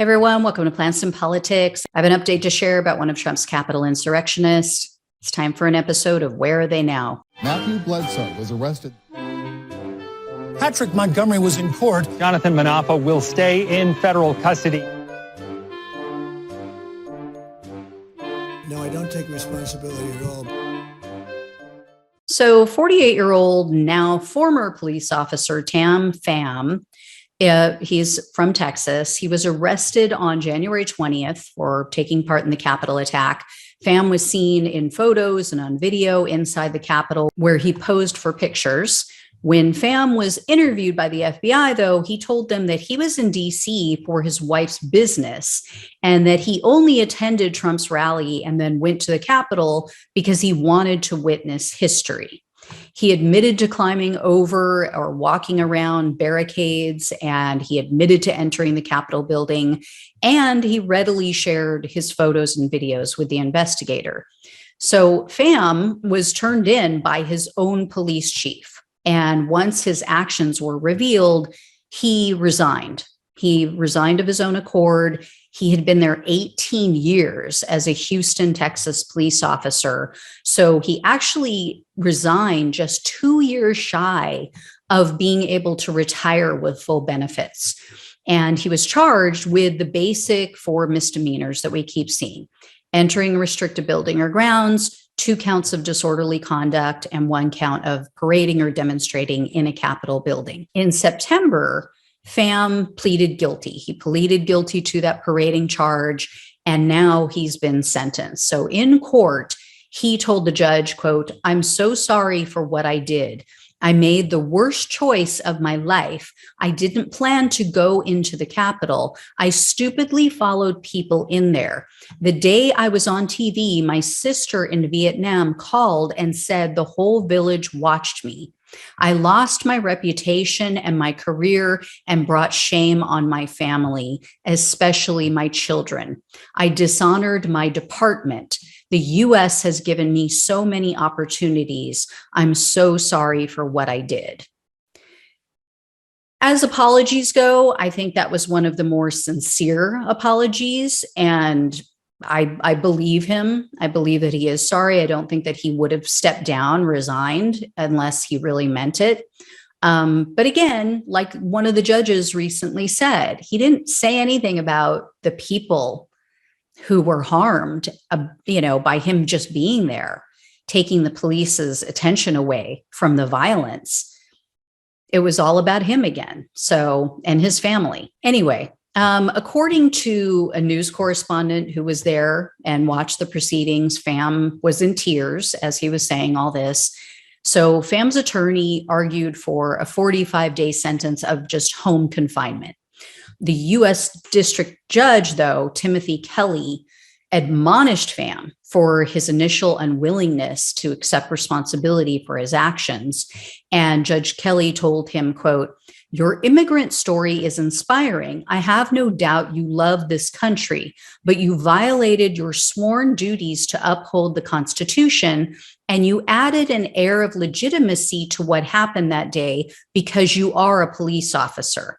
Hey everyone, welcome to Plants and Politics. I have an update to share about one of Trump's Capitol insurrectionists. It's time for an episode of Where Are They Now? Matthew Bledsoe was arrested. Patrick Montgomery was in court. Jonathan Manapa will stay in federal custody. No, I don't take responsibility at all. So 48-year-old, now former police officer Tam Pham, he's from Texas. He was arrested on January 20th for taking part in the Capitol attack. Pham was seen in photos and on video inside the Capitol where he posed for pictures. When Pham was interviewed by the FBI, though, he told them that he was in D.C. for his wife's business and that he only attended Trump's rally and then went to the Capitol because he wanted to witness history. He admitted to climbing over or walking around barricades, and he admitted to entering the Capitol building, and he readily shared his photos and videos with the investigator. So Pham was turned in by his own police chief, and once his actions were revealed, he resigned. He resigned of his own accord. He had been there 18 years as a Houston, Texas police officer. So he actually resigned just 2 years shy of being able to retire with full benefits. And he was charged with the basic 4 misdemeanors that we keep seeing: entering a restricted building or grounds, 2 counts of disorderly conduct, and 1 count of parading or demonstrating in a Capitol building. In September, Pham pleaded guilty. He pleaded guilty to that parading charge, and now he's been sentenced. So in court, he told the judge, quote, "I'm so sorry for what I did. I made the worst choice of my life. I didn't plan to go into the Capitol. I stupidly followed people in there. The day I was on TV, my sister in Vietnam called and said the whole village watched me. I lost my reputation and my career and brought shame on my family, especially my children. I dishonored my department. The U.S. has given me so many opportunities. I'm so sorry for what I did." As apologies go, I think that was one of the more sincere apologies, and I believe him. I believe that he is sorry. I don't think that he would have stepped down, resigned, unless he really meant it. But again, like one of the judges recently said, he didn't say anything about the people who were harmed, by him just being there, taking the police's attention away from the violence. It was all about him again. So, and his family. Anyway, according to a news correspondent who was there and watched the proceedings, Pham was in tears as he was saying all this. So Pham's attorney argued for a 45-day sentence of just home confinement. The U.S. District Judge, though, Timothy Kelly, admonished Pham for his initial unwillingness to accept responsibility for his actions. And Judge Kelly told him, quote, "Your immigrant story is inspiring. I have no doubt you love this country, but you violated your sworn duties to uphold the Constitution, and you added an air of legitimacy to what happened that day because you are a police officer."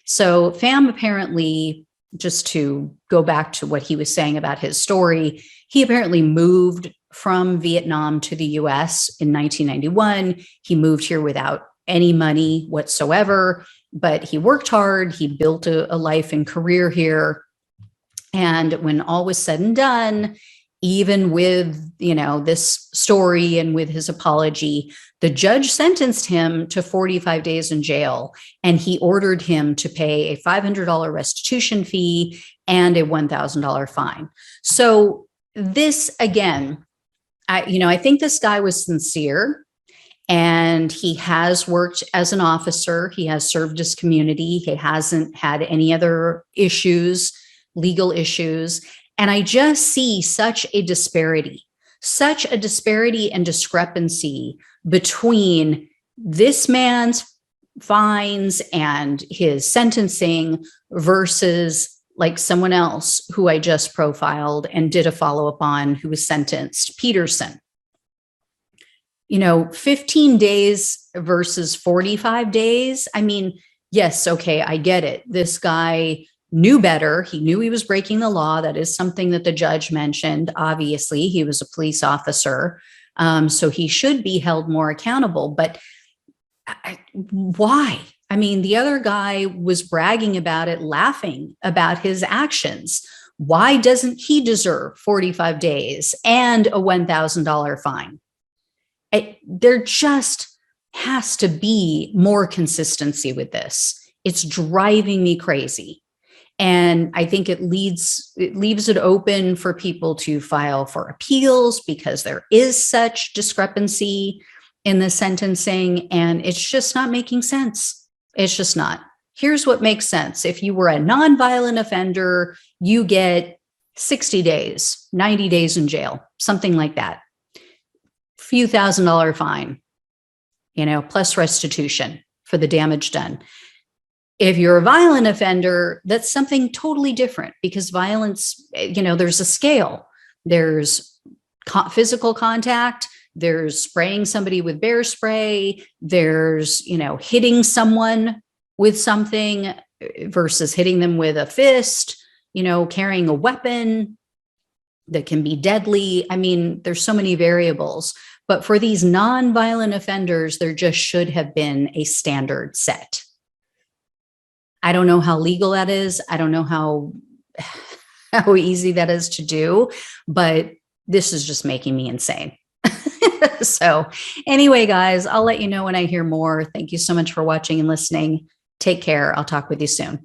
So Pham apparently, just to go back to what he was saying about his story, he apparently moved from Vietnam to the U.S. in 1991. He moved here without any money whatsoever, but he worked hard. He built a life and career here. And when all was said and done, even with, this story and with his apology, the judge sentenced him to 45 days in jail, and he ordered him to pay a $500 restitution fee and a $1,000 fine. So this, again, I think this guy was sincere, and he has worked as an officer. He has served his community. He hasn't had any other issues, legal issues. And I just see such a disparity and discrepancy between this man's fines and his sentencing versus like someone else who I just profiled and did a follow-up on, who was sentenced, Peterson. 15 days versus 45 days. I mean, yes, okay, I get it. This guy knew better. He knew he was breaking the law. That is something that the judge mentioned. Obviously, he was a police officer. So he should be held more accountable. But why? I mean, the other guy was bragging about it, laughing about his actions. Why doesn't he deserve 45 days and a $1,000 fine? There just has to be more consistency with this. It's driving me crazy. And I think it leaves it open for people to file for appeals because there is such discrepancy in the sentencing, and it's just not making sense. It's just not. Here's what makes sense. If you were a nonviolent offender, you get 60 days, 90 days in jail, something like that. Few $1,000 fine, plus restitution for the damage done. If you're a violent offender, that's something totally different, because violence, there's a scale. There's physical contact. There's spraying somebody with bear spray. There's, hitting someone with something versus hitting them with a fist, carrying a weapon that can be deadly. I mean, there's so many variables. But for these non-violent offenders, there just should have been a standard set. I don't know how legal that is. I don't know how easy that is to do, but this is just making me insane. So anyway, guys, I'll let you know when I hear more. Thank you so much for watching and listening. Take care. I'll talk with you soon.